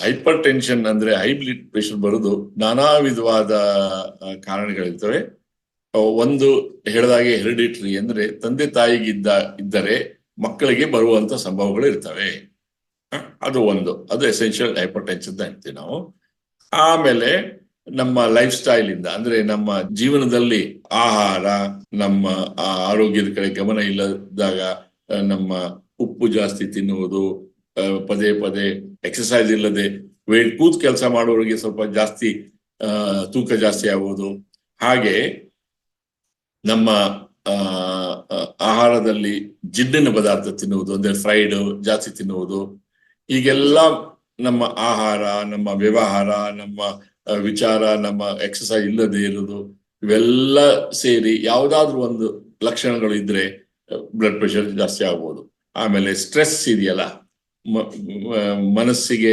Hyper tension ಅಂದ್ರೆ high blood pressure ಬರೋದು ನಾನಾ ವಿಧವಾದ ಕಾರಣಗಳಿರ್ತವೆ. ಒಂದು ಹೇಳಿದಾಗೆ ಹೆರಿಡಿಟ್ರಿ ಅಂದ್ರೆ ತಂದೆ ತಾಯಿಗಿದ್ದ ಇದ್ದರೆ ಮಕ್ಕಳಿಗೆ ಬರುವಂತ ಸಂಭವಗಳು ಇರ್ತವೆ. ಅದು ಎಸೆನ್ಷಿಯಲ್ ಹೈಪರ್ ಟೆನ್ಷನ್ ಅಂತ ಹೇಳ್ತೀವಿ ನಾವು. ಆಮೇಲೆ ನಮ್ಮ ಲೈಫ್ ಸ್ಟೈಲ್ ಇಂದ ಅಂದ್ರೆ ನಮ್ಮ ಜೀವನದಲ್ಲಿ ಆಹಾರ, ನಮ್ಮ ಆರೋಗ್ಯದ ಕಡೆ ಗಮನ ಇಲ್ಲದಾಗ ನಮ್ಮ ಉಪ್ಪು ಜಾಸ್ತಿ ತಿನ್ನುವುದು, ಪದೇ ಪದೇ ಎಕ್ಸಸೈಸ್ ಇಲ್ಲದೆ ಕೂತ್ ಕೆಲಸ ಮಾಡೋರಿಗೆ ಸ್ವಲ್ಪ ಜಾಸ್ತಿ ತೂಕ ಜಾಸ್ತಿ ಆಗುವುದು, ಹಾಗೆ ನಮ್ಮ ಆಹಾರದಲ್ಲಿ ಜಿಡ್ಡಿನ ಪದಾರ್ಥ ತಿನ್ನುವುದು ಅಂದ್ರೆ ಫ್ರೈಡ್ ಜಾಸ್ತಿ ತಿನ್ನುವುದು, ಹೀಗೆಲ್ಲ ನಮ್ಮ ಆಹಾರ, ನಮ್ಮ ವ್ಯವಹಾರ, ನಮ್ಮ ವಿಚಾರ, ನಮ್ಮ ಎಕ್ಸಸೈಸ್ ಇಲ್ಲದೆ ಇರುವುದು, ಇವೆಲ್ಲ ಸೇರಿ ಯಾವುದಾದ್ರೂ ಒಂದು ಲಕ್ಷಣಗಳು ಇದ್ರೆ ಬ್ಲಡ್ ಪ್ರೆಷರ್ ಜಾಸ್ತಿ ಆಗ್ಬೋದು. ಆಮೇಲೆ ಸ್ಟ್ರೆಸ್ ಇದೆಯಲ್ಲ, ಮನಸ್ಸಿಗೆ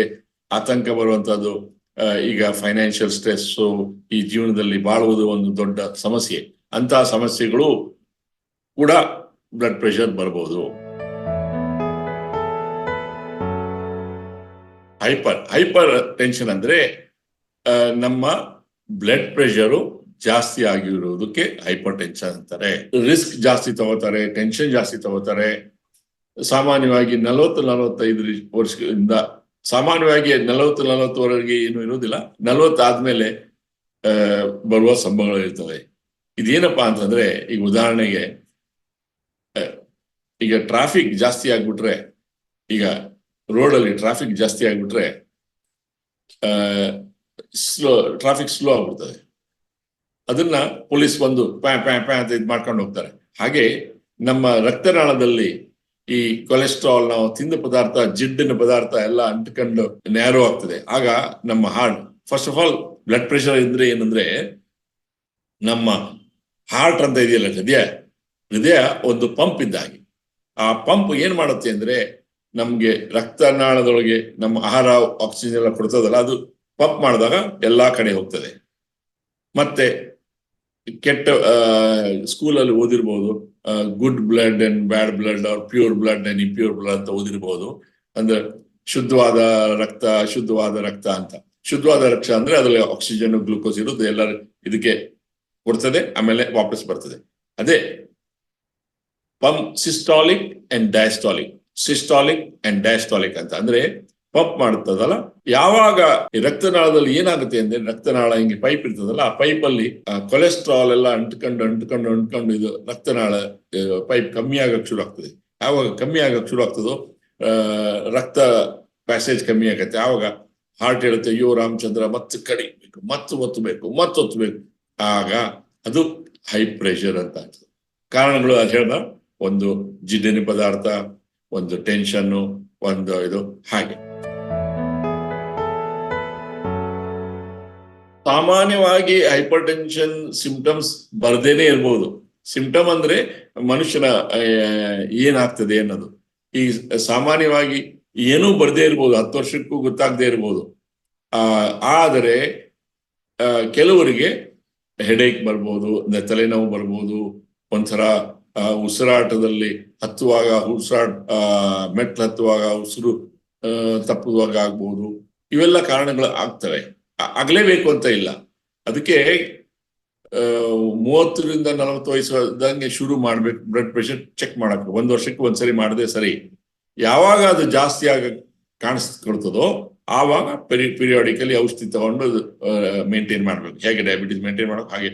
ಆತಂಕ ಬರುವಂತದ್ದು, ಈಗ ಫೈನಾನ್ಷಿಯಲ್ ಸ್ಟ್ರೆಸ್ಸು ಈ ಜೀವನದಲ್ಲಿ ಬಾಳುವುದು ಒಂದು ದೊಡ್ಡ ಸಮಸ್ಯೆ. ಅಂತಹ ಸಮಸ್ಯೆಗಳು ಕೂಡ ಬ್ಲಡ್ ಪ್ರೆಷರ್ ಬರಬಹುದು. ಹೈಪರ್ ಟೆನ್ಷನ್ ಅಂದ್ರೆ ನಮ್ಮ ಬ್ಲಡ್ ಪ್ರೆಷರು ಜಾಸ್ತಿ ಆಗಿರುವುದಕ್ಕೆ ಹೈಪರ್ ಟೆನ್ಷನ್ ಅಂತಾರೆ. ರಿಸ್ಕ್ ಜಾಸ್ತಿ ತಗೋತಾರೆ, ಟೆನ್ಷನ್ ಜಾಸ್ತಿ ತಗೋತಾರೆ. ಸಾಮಾನ್ಯವಾಗಿ 40-45 ವರ್ಷದಿಂದ ಸಾಮಾನ್ಯವಾಗಿ 40-40ವರೆಗೆ ಏನು ಇರುವುದಿಲ್ಲ, 40 ಆದ್ಮೇಲೆ ಬರುವ ಸಂಭವಗಳು ಇರ್ತವೆ. ಇದೇನಪ್ಪಾ ಅಂತಂದ್ರೆ, ಈಗ ಉದಾಹರಣೆಗೆ ಈಗ ಟ್ರಾಫಿಕ್ ಜಾಸ್ತಿ ಆಗ್ಬಿಟ್ರೆ, ಈಗ ರೋಡಲ್ಲಿ ಟ್ರಾಫಿಕ್ ಜಾಸ್ತಿ ಆಗ್ಬಿಟ್ರೆ ಟ್ರಾಫಿಕ್ ಸ್ಲೋ ಆಗ್ಬಿಡ್ತದೆ. ಅದನ್ನ ಪೊಲೀಸ್ ಬಂದು ಪ್ಯಾ ಪ್ಯಾ ಪ್ಯಾ ಅಂತ ಇದು ಮಾಡ್ಕೊಂಡು ಹೋಗ್ತಾರೆ. ಹಾಗೆ ನಮ್ಮ ರಕ್ತನಾಳದಲ್ಲಿ ಈ ಕೊಲೆಸ್ಟ್ರಾಲ್, ನಾವು ತಿಂದ ಪದಾರ್ಥ, ಜಿಡ್ಡಿನ ಪದಾರ್ಥ ಎಲ್ಲ ಅಂಟ್ಕೊಂಡು ನ್ಯಾರೋ ಆಗ್ತದೆ. ಆಗ ನಮ್ಮ heart, first of all blood pressure ಇದ್ರೆ ಏನಂದ್ರೆ, ನಮ್ಮ ಹಾರ್ಟ್ ಅಂತ ಇದೆಯಲ್ಲ, ಹೃದಯ ಒಂದು ಪಂಪ್ ಇದ್ದಾಗೆ. ಆ ಪಂಪ್ ಏನ್ ಮಾಡುತ್ತೆ ಅಂದ್ರೆ, ನಮ್ಗೆ ರಕ್ತನಾಳದೊಳಗೆ ನಮ್ಮ ಆಹಾರ, ಆಕ್ಸಿಜನ್ ಎಲ್ಲ ಕೊಡ್ತದಲ್ಲ, ಅದು ಪಂಪ್ ಮಾಡಿದಾಗ ಎಲ್ಲಾ ಕಡೆ ಹೋಗ್ತದೆ. ಮತ್ತೆ ಕೆಟ್ಟ ಸ್ಕೂಲಲ್ಲಿ ಓದಿರ್ಬೋದು, good blood and bad blood, or pure blood and impure blood ಅಂತ ಓದಿರ್ಬೋದು. ಅಂದ್ರೆ ಶುದ್ಧವಾದ ರಕ್ತ, ಅಶುದ್ಧವಾದ ರಕ್ತ ಅಂತ. ಶುದ್ಧವಾದ ರಕ್ತ ಅಂದ್ರೆ ಅದರಲ್ಲಿ ಆಕ್ಸಿಜನ್, ಗ್ಲೂಕೋಸ್ ಇರೋದು ಎಲ್ಲ ಇದಕ್ಕೆ ಕೊಡ್ತದೆ, ಆಮೇಲೆ ವಾಪಸ್ ಬರ್ತದೆ. ಅದೇ ಪಂಪ್ ಸಿಸ್ಟಾಲಿಕ್ ಅಂಡ್ ಡಯಾಸ್ಟಾಲಿಕ್ ಅಂತ. ಅಂದ್ರೆ ಪಂಪ್ ಮಾಡುತ್ತದಲ್ಲ, ಯಾವಾಗ ರಕ್ತನಾಳದಲ್ಲಿ ಏನಾಗುತ್ತೆ ಅಂದ್ರೆ, ರಕ್ತನಾಳ ಹಿಂಗೆ ಪೈಪ್ ಇರ್ತದಲ್ಲ, ಆ ಪೈಪ್ ಅಲ್ಲಿ ಕೊಲೆಸ್ಟ್ರಾಲ್ ಎಲ್ಲ ಅಂಟ್ಕೊಂಡು ಇದು ರಕ್ತನಾಳ ಪೈಪ್ ಕಮ್ಮಿ ಆಗಕ್ ಶುರು ಆಗ್ತದೆ. ಯಾವಾಗ ಕಮ್ಮಿ ಆಗಕ್ ಶುರು ಆಗ್ತದೋ, ರಕ್ತ ಪ್ಯಾಸೇಜ್ ಕಮ್ಮಿ ಆಗತ್ತೆ. ಆವಾಗ ಹಾರ್ಟ್ ಹೇಳುತ್ತೆ, ಅಯ್ಯೋ ರಾಮಚಂದ್ರ, ಮತ್ತೆ ಕಡಿಬೇಕು, ಒತ್ತಬೇಕು. ಆಗ ಅದು ಹೈ ಪ್ರೆಷರ್ ಅಂತ ಆಗ್ತದೆ. ಕಾರಣಗಳು ಅದು ಹೇಳ್ದ, ಒಂದು ಜಿಡ್ಡಿನ ಪದಾರ್ಥ, ಒಂದು ಟೆನ್ಷನ್ನು, ಒಂದು ಇದು. ಹಾಗೆ ಸಾಮಾನ್ಯವಾಗಿ ಹೈಪರ್ ಟೆನ್ಷನ್ ಸಿಂಪ್ಟಮ್ಸ್ ಬರ್ದೇನೆ ಇರ್ಬೋದು. ಸಿಂಪ್ಟಮ್ ಅಂದ್ರೆ ಮನುಷ್ಯನ ಏನಾಗ್ತದೆ ಅನ್ನೋದು. ಈ ಸಾಮಾನ್ಯವಾಗಿ ಏನೂ ಬರ್ದೇ ಇರ್ಬೋದು, 10 ವರ್ಷಕ್ಕೂ ಗೊತ್ತಾಗದೇ ಇರ್ಬೋದು. ಆದರೆ ಕೆಲವರಿಗೆ ಹೆಡೇಕ್ ಬರ್ಬೋದು, ತಲೆನೋವು ಬರ್ಬೋದು, ಒಂಥರ ಉಸಿರಾಟದಲ್ಲಿ ಮೆಟ್ಲು ಹತ್ತುವಾಗ ಉಸಿರು ತಪ್ಪುವಾಗ ಆಗ್ಬೋದು. ಇವೆಲ್ಲ ಕಾರಣಗಳು ಆಗ್ತವೆ, ಆಗ್ಲೇಬೇಕು ಅಂತ ಇಲ್ಲ. ಅದಕ್ಕೆ 30-40 ವಯಸ್ಸಂಗೆ ಶುರು ಮಾಡ್ಬೇಕು ಬ್ಲಡ್ ಪ್ರೆಷರ್ ಚೆಕ್ ಮಾಡಕ್ಕೆ. 1 ವರ್ಷಕ್ಕೆ ಒಂದ್ಸರಿ ಮಾಡದೆ ಸರಿ. ಯಾವಾಗ ಅದು ಜಾಸ್ತಿ ಆಗ ಕಾಣಿಸ್ಕೊಡ್ತದೋ ಆವಾಗ ಪಿರಿಯಾಡಿಕಲಿ ಔಷಧಿ ತಗೊಂಡು ಮೇಂಟೈನ್ ಮಾಡ್ಬೇಕು. ಹೇಗೆ ಡಯಾಬಿಟಿಸ್ ಮೇಂಟೈನ್ ಮಾಡೋಕೆ, ಹಾಗೆ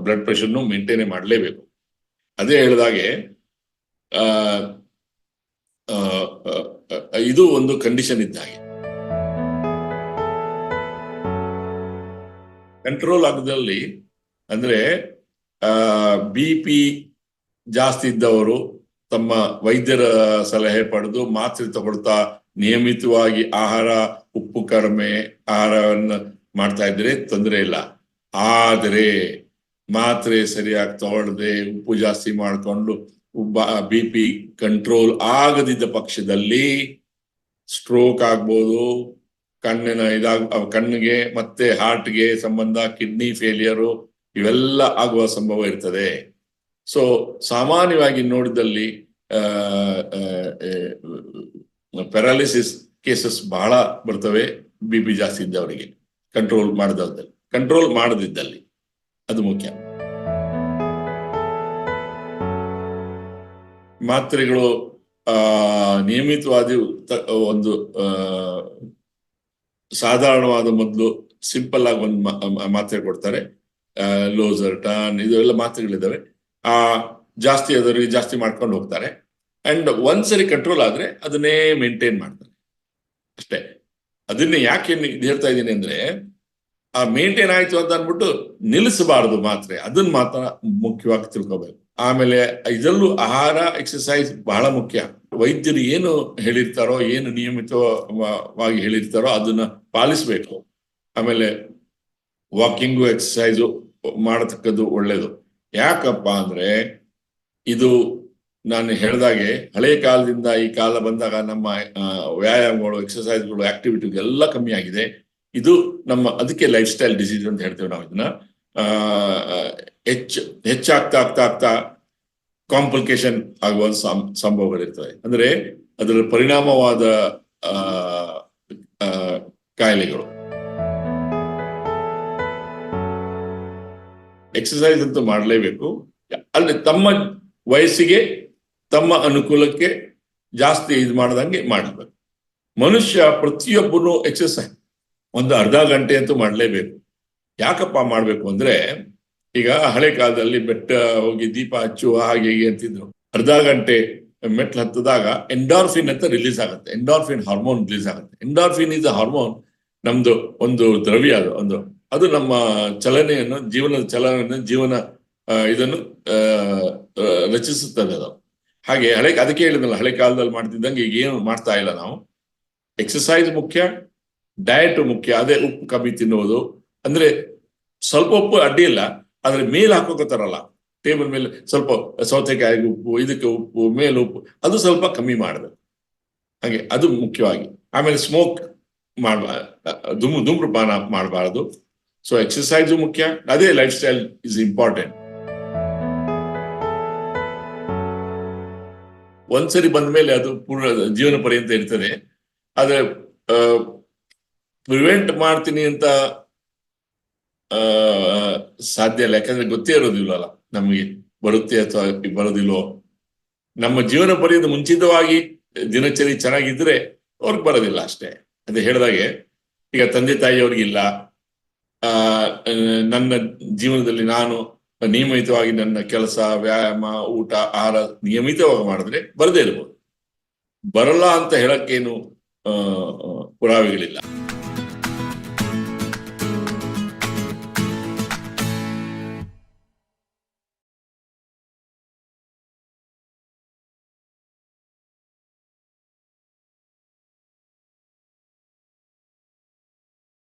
ಬ್ಲಡ್ ಪ್ರೆಷರ್ನು ಮೇಂಟೈನ್ ಮಾಡಲೇಬೇಕು. ಅದೇ ಹೇಳಿದಾಗೆ ಇದು ಒಂದು ಕಂಡೀಷನ್ ಇದ್ದಾಗೆ. ಕಂಟ್ರೋಲ್ ಆಗದಲ್ಲಿ ಅಂದ್ರೆ BP ಜಾಸ್ತಿ ಇದ್ದವರು ತಮ್ಮ ವೈದ್ಯರ ಸಲಹೆ ಪಡೆದು ಮಾತ್ರೆ ತಗೊಳ್ತಾ ನಿಯಮಿತವಾಗಿ ಆಹಾರ, ಉಪ್ಪು ಕಡಿಮೆ ಆಹಾರವನ್ನು ಮಾಡ್ತಾ ಇದ್ರೆ ತೊಂದರೆ ಇಲ್ಲ. ಆದರೆ ಮಾತ್ರೆ ಸರಿಯಾಗಿ ತಗೊಳ್ಳದೆ ಉಪ್ಪು ಜಾಸ್ತಿ ಮಾಡಿಕೊಂಡು BP ಕಂಟ್ರೋಲ್ ಆಗದಿದ್ದ ಪಕ್ಷದಲ್ಲಿ ಸ್ಟ್ರೋಕ್ ಆಗ್ಬೋದು, ಕಣ್ಣಿಗೆ ಮತ್ತೆ ಹಾರ್ಟ್ಗೆ ಸಂಬಂಧ, ಕಿಡ್ನಿ ಫೇಲಿಯರು ಇವೆಲ್ಲ ಆಗುವ ಸಂಭವ ಇರ್ತದೆ. ಸೊ ಸಾಮಾನ್ಯವಾಗಿ ನೋಡಿದಲ್ಲಿ ಪ್ಯಾರಾಲಿಸಿಸ್ ಕೇಸಸ್ ಬಹಳ ಬರ್ತವೆ BP ಜಾಸ್ತಿ ಇದ್ದವರಿಗೆ, ಕಂಟ್ರೋಲ್ ಮಾಡದಿದ್ದಲ್ಲಿ. ಅದು ಮುಖ್ಯ. ಮಾತ್ರೆಗಳು ನಿಯಮಿತವಾದ ಒಂದು ಸಾಧಾರಣವಾದ ಮೊದಲು ಸಿಂಪಲ್ ಆಗಿ ಒಂದು ಮಾತ್ರೆ ಕೊಡ್ತಾರೆ, ಲೋಸರ್ಟಾನ್ ಇದೆಲ್ಲ ಮಾತ್ರೆಗಳಿದ್ದಾವೆ. ಜಾಸ್ತಿ ಅದರಿಗೆ ಜಾಸ್ತಿ ಮಾಡ್ಕೊಂಡು ಹೋಗ್ತಾರೆ. ಅಂಡ್ ಒಂದ್ಸರಿ ಕಂಟ್ರೋಲ್ ಆದ್ರೆ ಅದನ್ನೇ ಮೇಂಟೈನ್ ಮಾಡ್ತಾರೆ ಅಷ್ಟೇ. ಅದನ್ನೇ ಯಾಕೆ ಇದು ಹೇಳ್ತಾ ಇದ್ದೀನಿ ಅಂದ್ರೆ, ಆ ಮೇಂಟೈನ್ ಆಯ್ತು ಅಂತ ಅಂದ್ಬಿಟ್ಟು ನಿಲ್ಲಿಸಬಾರದು ಮಾತ್ರೆ. ಅದನ್ನ ಮಾತ್ರ ಮುಖ್ಯವಾಗಿ ತಿಳ್ಕೊಬೇಕು. ಆಮೇಲೆ ಇದರಲ್ಲೂ ಆಹಾರ, ಎಕ್ಸಸೈಸ್ ಬಹಳ ಮುಖ್ಯ. ವೈದ್ಯರು ಏನು ಹೇಳಿರ್ತಾರೋ, ಏನು ನಿಯಮಿತವಾಗಿ ಹೇಳಿರ್ತಾರೋ ಅದನ್ನ ಪಾಲಿಸ್ಬೇಕು. ಆಮೇಲೆ ವಾಕಿಂಗು, ಎಕ್ಸಸೈಸು ಮಾಡತಕ್ಕದ್ದು ಒಳ್ಳೇದು. ಯಾಕಪ್ಪ ಅಂದ್ರೆ ಇದು ನಾನು ಹೇಳ್ದಾಗೆ ಹಳೆಯ ಕಾಲದಿಂದ ಈ ಕಾಲ ಬಂದಾಗ ನಮ್ಮ ವ್ಯಾಯಾಮಗಳು, ಎಕ್ಸಸೈಸ್ಗಳು, ಆಕ್ಟಿವಿಟಿ ಎಲ್ಲ ಕಮ್ಮಿ ಆಗಿದೆ. ಇದು ಅದಕ್ಕೆ ಲೈಫ್ ಸ್ಟೈಲ್ ಡಿಸೀಸ್ ಅಂತ ಹೇಳ್ತೇವೆ ನಾವು. ಇದನ್ನ ಹೆಚ್ಚಾಗ್ತಾ ಕಾಂಪ್ಲಿಕೇಶನ್ ಆಗುವ ಸಂಭವಗಳಿರ್ತವೆ. ಅಂದ್ರೆ ಅದರ ಪರಿಣಾಮವಾದ ಕಾಯಿಲೆಗಳು. ಎಕ್ಸಸೈಸ್ ಅಂತೂ ಮಾಡಲೇಬೇಕು. ಅಲ್ಲಿ ತಮ್ಮ ವಯಸ್ಸಿಗೆ, ತಮ್ಮ ಅನುಕೂಲಕ್ಕೆ ಜಾಸ್ತಿ ಇದು ಮಾಡದಂಗೆ ಮಾಡಬೇಕು. ಮನುಷ್ಯ ಪ್ರತಿಯೊಬ್ಬನು ಎಕ್ಸಸೈಸ್ ಒಂದು ಅರ್ಧ ಗಂಟೆ ಅಂತೂ ಮಾಡಲೇಬೇಕು. ಯಾಕಪ್ಪ ಮಾಡಬೇಕು ಅಂದ್ರೆ, ಈಗ ಹಳೆ ಕಾಲದಲ್ಲಿ ಬೆಟ್ಟ ಹೋಗಿ ದೀಪ ಹಚ್ಚು ಹಾಗೆ ಹೀಗೆ ಅಂತಿದ್ರು. ಅರ್ಧ ಗಂಟೆ ಮೆಟ್ಲು ಹತ್ತದಾಗ ಎಂಡಾರ್ಫಿನ್ ಅಂತ ರಿಲೀಸ್ ಆಗುತ್ತೆ. ಎಂಡಾರ್ಫಿನ್ ಹಾರ್ಮೋನ್ ರಿಲೀಸ್ ಆಗುತ್ತೆ. ಎಂಡಾರ್ಫಿನ್ ಇಸ್ ಹಾರ್ಮೋನ್, ನಮ್ದು ಒಂದು ದ್ರವ್ಯ. ಅದು ನಮ್ಮ ಚಲನೆಯನ್ನು, ಜೀವನ ಇದನ್ನು ರಚಿಸುತ್ತದೆ ಅದು. ಹಾಗೆ ಅದಕ್ಕೆ ಹೇಳಿದ್ನಲ್ಲ, ಹಳೆ ಕಾಲದಲ್ಲಿ ಮಾಡ್ತಿದ್ದಂಗೆ ಈಗ ಏನು ಮಾಡ್ತಾ ಇಲ್ಲ ನಾವು. ಎಕ್ಸಸೈಸ್ ಮುಖ್ಯ, ಡಯಟ್ ಮುಖ್ಯ. ಅದೇ ಉಪ್ಪು ಕಮ್ಮಿ ತಿನ್ನುವುದು. ಅಂದ್ರೆ ಸ್ವಲ್ಪ ಉಪ್ಪು ಅಡ್ಡಿ ಇಲ್ಲ, ಆದ್ರೆ ಮೇಲೆ ಹಾಕೋತಾರಲ್ಲ ಟೇಬಲ್ ಮೇಲೆ, ಸ್ವಲ್ಪ ಸೌತೆಕಾಯಿಗೆ ಉಪ್ಪು, ಇದಕ್ಕೆ ಉಪ್ಪು, ಮೇಲೆ ಉಪ್ಪು, ಅದು ಸ್ವಲ್ಪ ಕಮ್ಮಿ ಮಾಡಬೇಕು. ಹಾಗೆ ಅದು ಮುಖ್ಯವಾಗಿ. ಆಮೇಲೆ ಸ್ಮೋಕ್ ಧೂಮ್ರಪಾನ ಮಾಡಬಾರದು. ಸೊ ಎಕ್ಸಸೈಸು ಮುಖ್ಯ, ಅದೇ ಲೈಫ್ ಸ್ಟೈಲ್ ಇಸ್ ಇಂಪಾರ್ಟೆಂಟ್. ಒಂದ್ಸರಿ ಬಂದ ಮೇಲೆ ಅದು ಪೂರ್ಣ ಜೀವನ ಪರ್ಯಂತ ಇರ್ತದೆ. ಆದ್ರೆ ಪ್ರಿವೆಂಟ್ ಮಾಡ್ತೀನಿ ಅಂತ ಸಾಧ್ಯ ಇಲ್ಲ. ಯಾಕಂದ್ರೆ ಗೊತ್ತೇ ಇರೋದಿಲ್ಲಲ್ಲ ನಮಗೆ ಬರುತ್ತೆ ಅಥವಾ ಬರೋದಿಲ್ಲೋ. ನಮ್ಮ ಜೀವನ ಪರ್ಯಂತ ಮುಂಚಿತವಾಗಿ ದಿನಚರಿ ಚೆನ್ನಾಗಿದ್ರೆ ಅವ್ರಿಗೆ ಬರೋದಿಲ್ಲ ಅಷ್ಟೇ. ಅದೇ ಹೇಳಿದಾಗೆ, ಈಗ ತಂದೆ ತಾಯಿಯವ್ರಿಗಿಲ್ಲ, ನನ್ನ ಜೀವನದಲ್ಲಿ ನಾನು ನಿಯಮಿತವಾಗಿ ನನ್ನ ಕೆಲಸ, ವ್ಯಾಯಾಮ, ಊಟ, ಆಹಾರ ನಿಯಮಿತವಾಗಿ ಮಾಡಿದ್ರೆ ಬರದೇ ಇರ್ಬೋದು. ಬರಲ್ಲ ಅಂತ ಹೇಳಕ್ಕೇನು ಪುರಾವೆಗಳಿಲ್ಲ.